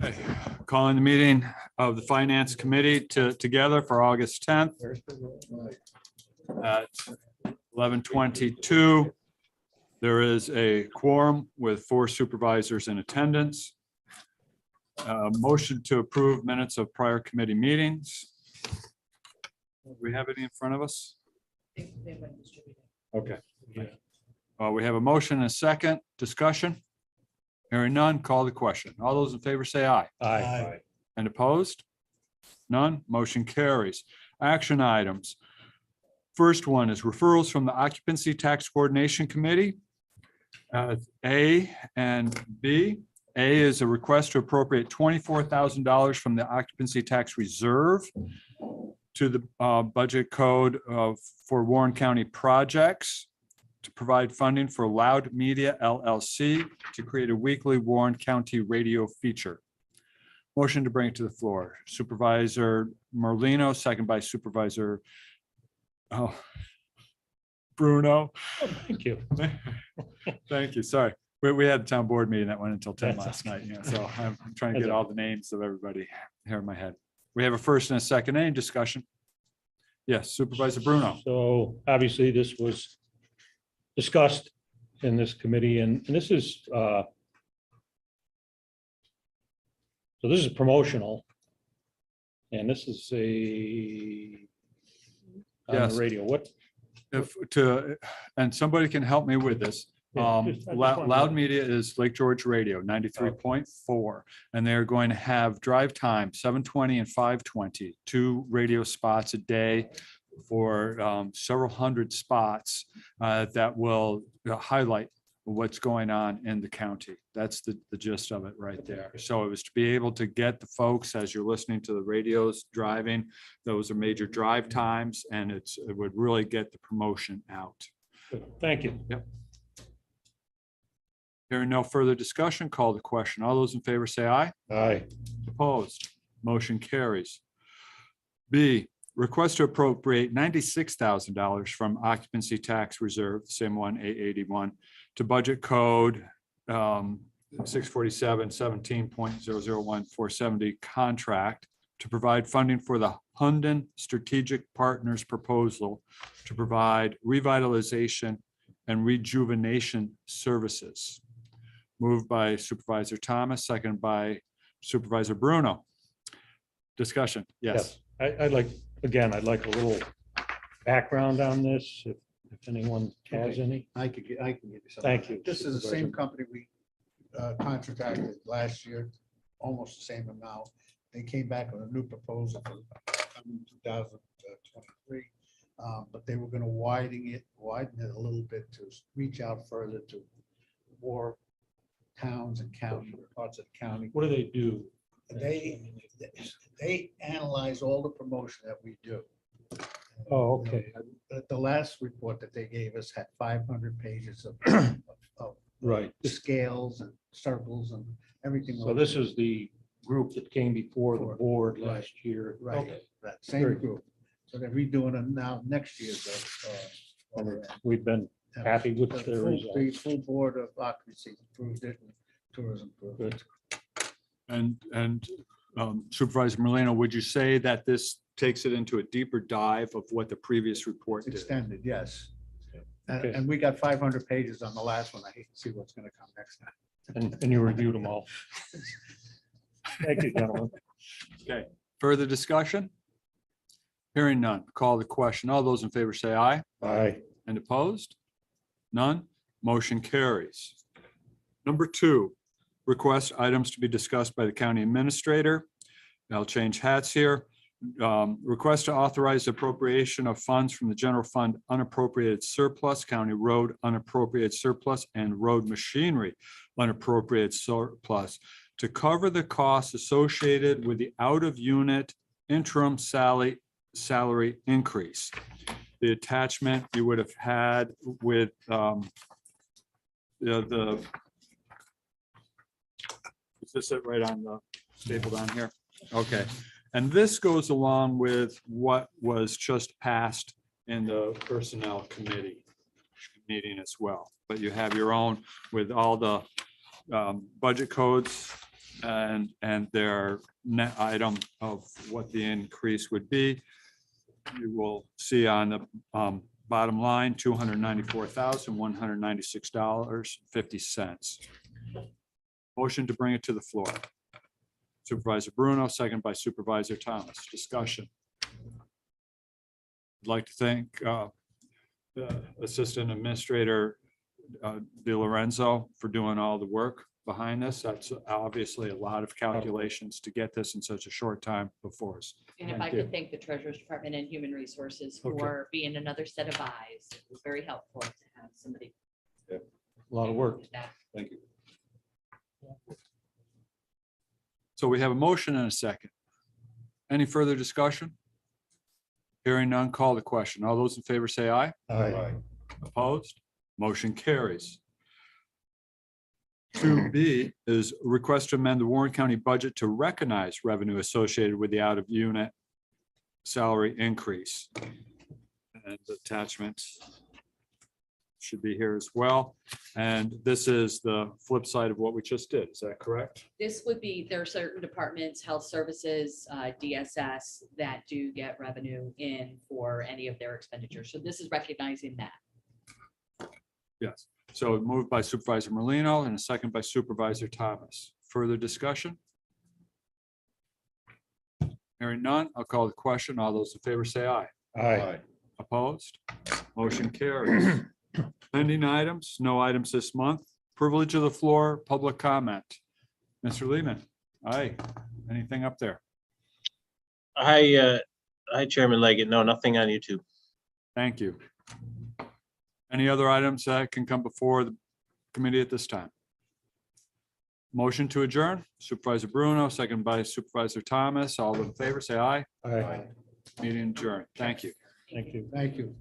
Okay. Calling the meeting of the Finance Committee together for August 10th at 11:22. There is a quorum with 4 supervisors in attendance. Motion to approve minutes of prior committee meetings. Do we have any in front of us? Okay. We have a motion and a second. Discussion. Hearing none, call the question. All those in favor say aye. Aye. And opposed? None. Motion carries. Action items. First one is referrals from the Occupancy Tax Coordination Committee. A and B. A is a request to appropriate $24,000 from the Occupancy Tax Reserve to the budget code for Warren County projects to provide funding for Loud Media LLC to create a weekly Warren County radio feature. Motion to bring it to the floor. Supervisor Merlino, second by Supervisor Bruno. Oh, thank you. Thank you. Sorry. We had a town board meeting that went until 10 That's last okay. night. So I'm trying to get all the names of everybody here in my head. We have a first and a second. Any discussion? Yes, Supervisor Bruno. So obviously this was discussed in this committee and this is so this is promotional. And this is on Yes. the radio. What? And somebody can help me with this. Yeah, I just wanted Loud to- Media is Lake George Radio, 93.4. And they're going to have drive time, 7:20 and 5:20, 2 radio spots a day for several hundred spots that will highlight what's going on in the county. That's the gist of it right there. So it was to be able to get the folks, as you're listening to the radios driving, those are major drive times, and it would really get the promotion out. Thank you. Yep. Hearing no further discussion, call the question. All those in favor say aye. Aye. Opposed, motion carries. B, request to appropriate $96,000 from Occupancy Tax Reserve, same one, A81, to budget code 647-17.001470 contract to provide funding for the Hunden Strategic Partners proposal to provide revitalization and rejuvenation services. Moved by Supervisor Thomas, seconded by Supervisor Bruno. Discussion, yes. I'd like a little background on this, if anyone has any. I can give you some. Thank you, This is the Supervisor. same company we contracted last year, almost the same amount. They came back with a new proposal for 2023. But they were going to widen it a little bit to reach out further to more towns and county, parts of the county. What do they do? They analyze all the promotion that we do. Oh, okay. The last report that they gave us had 500 pages of Right. scales and circles and everything. So this is the group that came before the board Right. last year. Right, Okay. that Very same good. group. So they're redoing it now next year's. And we've been happy with the results. The full board of occupancy approved it and tourism approved it. And Supervisor Merlino, would you say that this takes it into a deeper dive of what the previous report did? Extended, yes. Okay. And we got 500 pages on the last one. I hate to see what's going to come next time. And you reviewed them all. Thank you, gentlemen. Okay, further discussion? Hearing none, call the question. All those in favor say aye. Aye. And opposed? None. Motion carries. Number 2, request items to be discussed by the county administrator. I'll change hats here. Request to authorize appropriation of funds from the general fund unappropriated surplus, county road unappropriated surplus, and road machinery unappropriated surplus to cover the costs associated with the out-of-unit interim salary increase. The attachment you would have had with is this it right on the stapled on here? Okay. And this goes along with what was just passed in the Personnel Committee meeting as well. But you have your own with all the budget codes and their net item of what the increase would be. You will see on the bottom line, $294,196.50. Motion to bring it to the floor. Supervisor Bruno, second by Supervisor Thomas. Discussion. I'd like to thank the Assistant Administrator Di Lorenzo for doing all the work behind this. That's obviously a lot of calculations to get this in such a short time before us. And if Thank I you. could thank the Treasurer's Department and Human Resources Okay. for being another set of eyes. It was very helpful to have somebody. A lot of work. do that. Thank you. So we have a motion and a second. Any further discussion? Hearing none, call the question. All those in favor say aye. Aye. Opposed? Motion carries. 2B is request to amend the Warren County budget to recognize revenue associated with the out-of-unit salary increase. And the attachment should be here as well. And this is the flip side of what we just did. Is that correct? This would be, there are certain departments, health services, DSS, that do get revenue in for any of their expenditures. So this is recognizing that. Yes. So moved by Supervisor Merlino and a second by Supervisor Thomas. Further discussion? Hearing none, I'll call the question. All those in favor say aye. Aye. Opposed? Motion carries. Pending items, no items this month. Privilege of the floor, public comment. Mr. Lehman, aye. Anything up there? Hi, Chairman Leggett. No, nothing on YouTube. Thank you. Any other items that can come before the committee at this time? Motion to adjourn, Supervisor Bruno, second by Supervisor Thomas. All in favor, say aye. Aye. Meeting adjourned. Thank you. Thank you. Thank you.